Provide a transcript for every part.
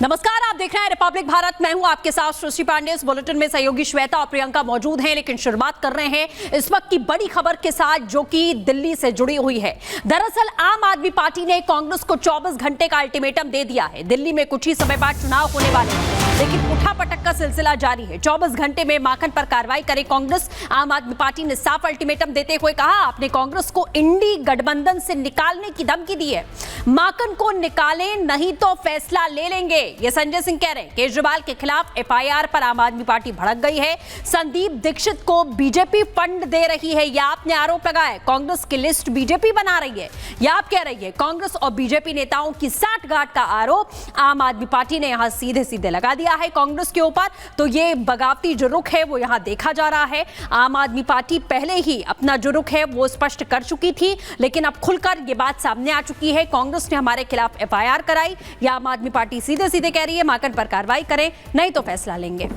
नमस्कार, आप देख रहे हैं रिपब्लिक भारत। मैं हूं आपके साथ सृष्टि पांडे। इस बुलेटिन में सहयोगी श्वेता और प्रियंका मौजूद हैं, लेकिन शुरुआत कर रहे हैं इस वक्त की बड़ी खबर के साथ जो कि दिल्ली से जुड़ी हुई है। दरअसल आम आदमी पार्टी ने कांग्रेस को 24 घंटे का अल्टीमेटम दे दिया है। दिल्ली में कुछ ही समय बाद चुनाव होने वाले हैं, लेकिन उठापटक का सिलसिला जारी है। 24 घंटे में माखन पर कार्रवाई करे कांग्रेस। आम आदमी पार्टी ने साफ अल्टीमेटम देते हुए कहा, आपने कांग्रेस को इंडी गठबंधन से निकालने की धमकी दी है। माखन को निकालें नहीं तो फैसला ले लेंगे, ये संजय सिंह कह रहे हैं। केजरीवाल के खिलाफ एफआईआर पर आम आदमी पार्टी भड़क गई है। संदीप दीक्षित को बीजेपी फंड दे रही है, यह आपने आरोप लगाया। कांग्रेस की लिस्ट बीजेपी बना रही है, यह आप कह रही है। कांग्रेस और बीजेपी नेताओं की साठगांठ का आरोप आम आदमी पार्टी ने यहां सीधे सीधे लगा दिया है कांग्रेस के ऊपर। तो ये बगावती जो रुख है वो यहां देखा जा रहा है। आम आदमी पार्टी पहले ही अपना जो रुख है वो स्पष्ट कर चुकी थी, लेकिन अब खुलकर ये बात सामने आ चुकी है। कांग्रेस ने हमारे खिलाफ एफआईआर कराई, या आम आदमी पार्टी सीधे सीधे कह रही है माकन पर कार्रवाई करें नहीं तो फैसला लेंगे।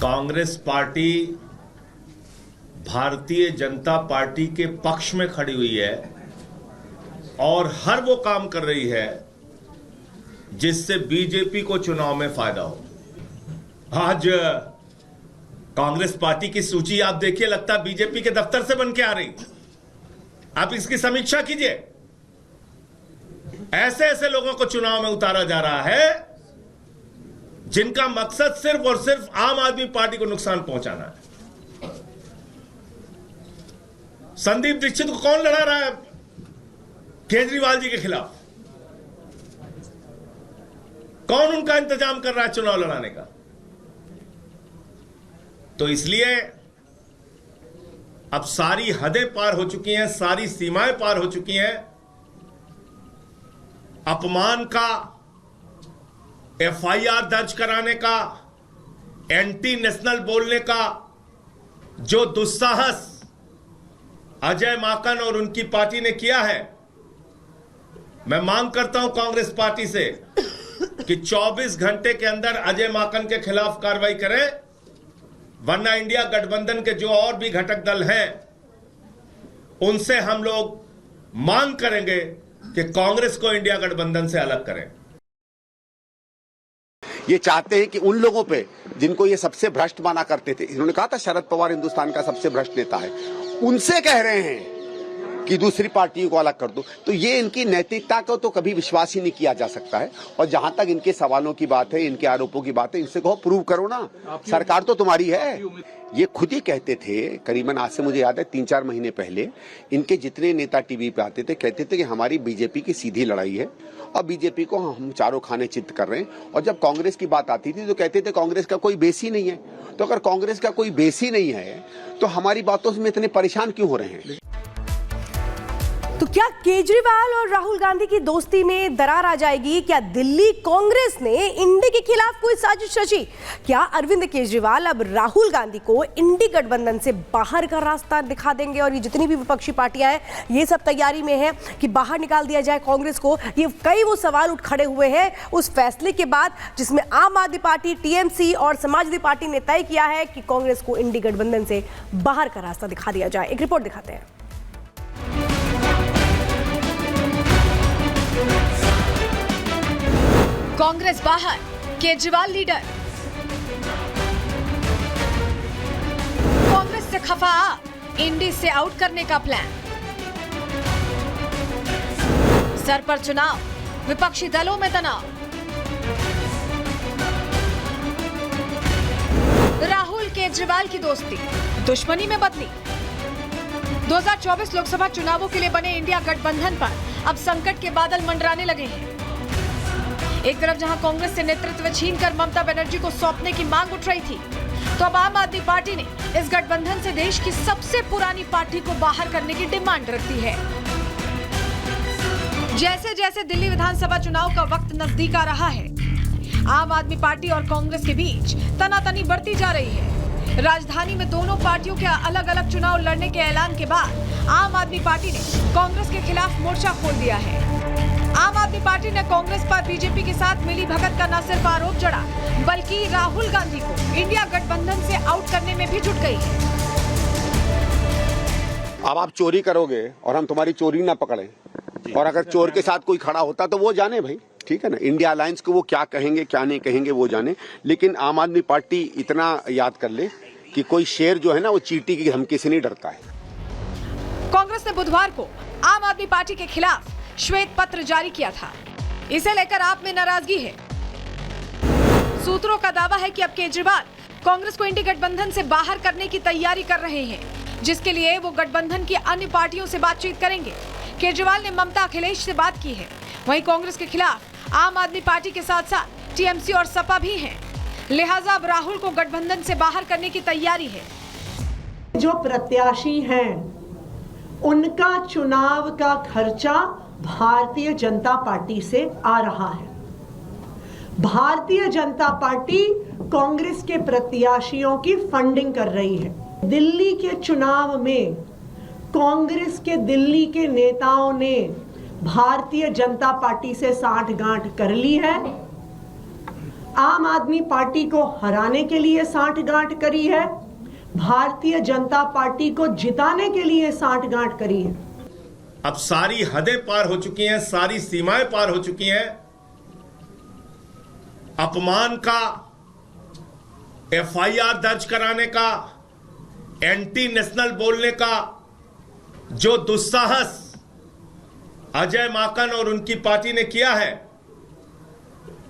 कांग्रेस पार्टी भारतीय जनता पार्टी के पक्ष में खड़ी हुई है और हर वो काम कर रही है जिससे बीजेपी को चुनाव में फायदा हो। आज कांग्रेस पार्टी की सूची आप देखिए, लगता है बीजेपी के दफ्तर से बन के आ रही। आप इसकी समीक्षा कीजिए। ऐसे ऐसे लोगों को चुनाव में उतारा जा रहा है जिनका मकसद सिर्फ और सिर्फ आम आदमी पार्टी को नुकसान पहुंचाना है। संदीप दीक्षित को कौन लड़ा रहा है केजरीवाल जी के खिलाफ? कौन उनका इंतजाम कर रहा है चुनाव लड़ाने का? तो इसलिए अब सारी हदें पार हो चुकी हैं, सारी सीमाएं पार हो चुकी हैं। अपमान का, एफआईआर दर्ज कराने का, एंटी नेशनल बोलने का जो दुस्साहस अजय माकन और उनकी पार्टी ने किया है, मैं मांग करता हूं कांग्रेस पार्टी से कि 24 घंटे के अंदर अजय माकन के खिलाफ कार्रवाई करें, वरना इंडिया गठबंधन के जो और भी घटक दल हैं उनसे हम लोग मांग करेंगे कि कांग्रेस को इंडिया गठबंधन से अलग करें। ये चाहते हैं कि उन लोगों पे जिनको ये सबसे भ्रष्ट माना करते थे, इन्होंने कहा था शरद पवार हिंदुस्तान का सबसे भ्रष्ट नेता है, उनसे कह रहे हैं कि दूसरी पार्टियों को अलग कर दो। तो ये इनकी नैतिकता को तो कभी विश्वास ही नहीं किया जा सकता है। और जहां तक इनके सवालों की बात है, इनके आरोपों की बात है, इनसे कहो प्रूव करो ना, सरकार तो तुम्हारी है। ये खुद ही कहते थे, करीबन आज से मुझे याद है 3-4 महीने पहले, इनके जितने नेता टीवी पे आते थे कहते थे कि हमारी बीजेपी की सीधी लड़ाई है और बीजेपी को हम चारों खाने चित्त कर रहे हैं। और जब कांग्रेस की बात आती थी तो कहते थे कांग्रेस का कोई बेस ही नहीं है। तो अगर कांग्रेस का कोई बेस ही नहीं है तो हमारी बातों से इतने परेशान क्यों हो रहे हैं? तो क्या केजरीवाल और राहुल गांधी की दोस्ती में दरार आ जाएगी? क्या दिल्ली कांग्रेस ने इंडी के खिलाफ कोई साजिश रची? क्या अरविंद केजरीवाल अब राहुल गांधी को इंडी गठबंधन से बाहर का रास्ता दिखा देंगे? और ये जितनी भी विपक्षी पार्टियां हैं ये सब तैयारी में है कि बाहर निकाल दिया जाए कांग्रेस को। ये कई वो सवाल उठ खड़े हुए हैं उस फैसले के बाद जिसमें आम आदमी पार्टी, टीएमसी और समाजवादी पार्टी ने तय किया है कि कांग्रेस को इंडी गठबंधन से बाहर का रास्ता दिखा दिया जाए। एक रिपोर्ट दिखाते हैं। कांग्रेस बाहर, केजरीवाल लीडर। कांग्रेस से खफा आप, इंडी से आउट करने का प्लान। सर पर चुनाव, विपक्षी दलों में तनाव। राहुल केजरीवाल की दोस्ती दुश्मनी में बदली। 2024 लोकसभा चुनावों के लिए बने इंडिया गठबंधन पर अब संकट के बादल मंडराने लगे हैं। एक तरफ जहां कांग्रेस से नेतृत्व छीनकर ममता बनर्जी को सौंपने की मांग उठ रही थी, तो अब आम आदमी पार्टी ने इस गठबंधन से देश की सबसे पुरानी पार्टी को बाहर करने की डिमांड रख दी है। जैसे जैसे दिल्ली विधानसभा चुनाव का वक्त नजदीक आ रहा है, आम आदमी पार्टी और कांग्रेस के बीच तनातनी बढ़ती जा रही है। राजधानी में दोनों पार्टियों के अलग अलग चुनाव लड़ने के ऐलान के बाद आम आदमी पार्टी ने कांग्रेस के खिलाफ मोर्चा खोल दिया है। आम आदमी पार्टी ने कांग्रेस पर बीजेपी के साथ मिली भगत का न सिर्फ आरोप जड़ा, बल्कि राहुल गांधी को इंडिया गठबंधन से आउट करने में भी जुट गई है। अब आप चोरी करोगे और हम तुम्हारी चोरी ना पकड़े और अगर चोर के साथ कोई खड़ा होता तो वो जाने भाई, ठीक है ना, इंडिया अलायंस को वो क्या कहेंगे क्या नहीं कहेंगे वो जाने, लेकिन आम आदमी पार्टी इतना याद कर ले कि कोई शेर जो है ना वो चींटी की धमकी से नहीं डरता है। कांग्रेस ने बुधवार को आम आदमी पार्टी के खिलाफ श्वेत पत्र जारी किया था। इसे लेकर आप में नाराजगी है। सूत्रों का दावा है कि अब केजरीवाल कांग्रेस को इंडी गठबंधन से बाहर करने की तैयारी कर रहे हैं, जिसके लिए वो गठबंधन की अन्य पार्टियों से बातचीत करेंगे। केजरीवाल ने ममता अखिलेश से बात की है। वहीं कांग्रेस के खिलाफ आम आदमी पार्टी के साथ साथ टीएमसी और सपा भी हैं। लिहाजा अब राहुल को गठबंधन से बाहर करने की तैयारी है। जो प्रत्याशी हैं उनका चुनाव का खर्चा भारतीय जनता पार्टी से आ रहा है। भारतीय जनता पार्टी कांग्रेस के प्रत्याशियों की फंडिंग कर रही है। दिल्ली के चुनाव में कांग्रेस के दिल्ली के नेताओं ने भारतीय जनता पार्टी से साठगांठ कर ली है। आम आदमी पार्टी को हराने के लिए साठगांठ करी है, भारतीय जनता पार्टी को जिताने के लिए साठगांठ करी है। अब सारी हदें पार हो चुकी हैं, सारी सीमाएं पार हो चुकी हैं। अपमान का, एफआईआर दर्ज कराने का, एंटी नेशनल बोलने का जो दुस्साहस अजय माकन और उनकी पार्टी ने किया है,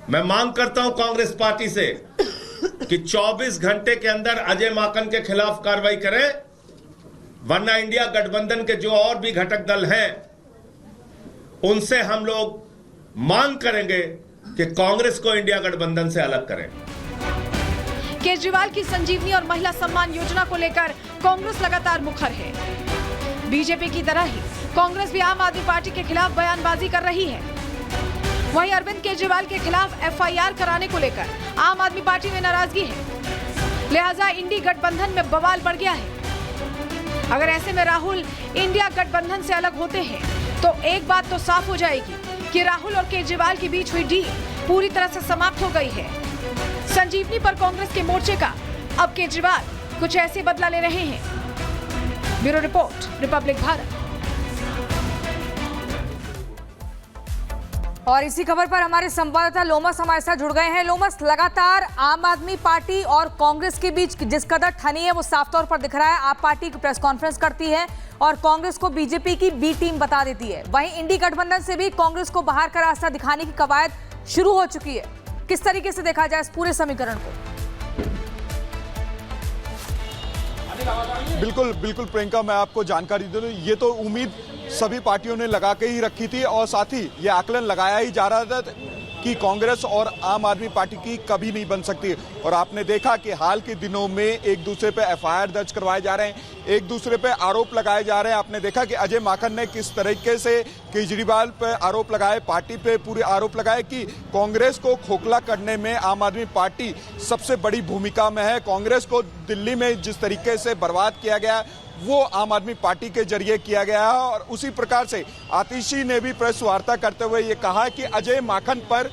मैं मांग करता हूं कांग्रेस पार्टी से कि 24 घंटे के अंदर अजय माकन के खिलाफ कार्रवाई करें, वरना इंडिया गठबंधन के जो और भी घटक दल हैं उनसे हम लोग मांग करेंगे कि कांग्रेस को इंडिया गठबंधन से अलग करें। केजरीवाल की संजीवनी और महिला सम्मान योजना को लेकर कांग्रेस लगातार मुखर है। बीजेपी की तरह ही कांग्रेस भी आम आदमी पार्टी के खिलाफ बयानबाजी कर रही है। वहीं अरविंद केजरीवाल के खिलाफ एफआईआर कराने को लेकर आम आदमी पार्टी में नाराजगी है। लिहाजा इंडी गठबंधन में बवाल बढ़ गया है। अगर ऐसे में राहुल इंडिया गठबंधन से अलग होते हैं तो एक बात तो साफ हो जाएगी कि राहुल और केजरीवाल के बीच हुई डील पूरी तरह से समाप्त हो गई है। संजीवनी पर कांग्रेस के मोर्चे का अब केजरीवाल कुछ ऐसे बदला ले रहे हैं। Bureau report, Republic Bharat. और इसी खबर पर हमारे संवाददाता लोमस हमारे साथ जुड़ गए हैं। लोमस, लगातार आम आदमी पार्टी और कांग्रेस के बीच जिस कदर ठनी है वो साफ तौर पर दिख रहा है। आप पार्टी की प्रेस कॉन्फ्रेंस करती है और कांग्रेस को बीजेपी की बी टीम बता देती है। वहीं इंडी गठबंधन से भी कांग्रेस को बाहर का रास्ता दिखाने की कवायद शुरू हो चुकी है। किस तरीके से देखा जाए इस पूरे समीकरण को? बिल्कुल प्रियंका, मैं आपको जानकारी दे दूं, ये तो उम्मीद सभी पार्टियों ने लगा के ही रखी थी और साथ ही ये आकलन लगाया ही जा रहा था कि कांग्रेस और आम आदमी पार्टी की कभी नहीं बन सकती। और आपने देखा कि हाल के दिनों में एक दूसरे पे एफआईआर दर्ज करवाए जा रहे हैं, एक दूसरे पे आरोप लगाए जा रहे हैं। आपने देखा कि अजय माकन ने किस तरीके से केजरीवाल पे आरोप लगाए, पार्टी पे पूरे आरोप लगाए कि कांग्रेस को खोखला करने में आम आदमी पार्टी सबसे बड़ी भूमिका में है। कांग्रेस को दिल्ली में जिस तरीके से बर्बाद किया गया वो आम आदमी पार्टी के जरिए किया गया है। और उसी प्रकार से आतिशी ने भी प्रेस वार्ता करते हुए ये कहा कि अजय माकन पर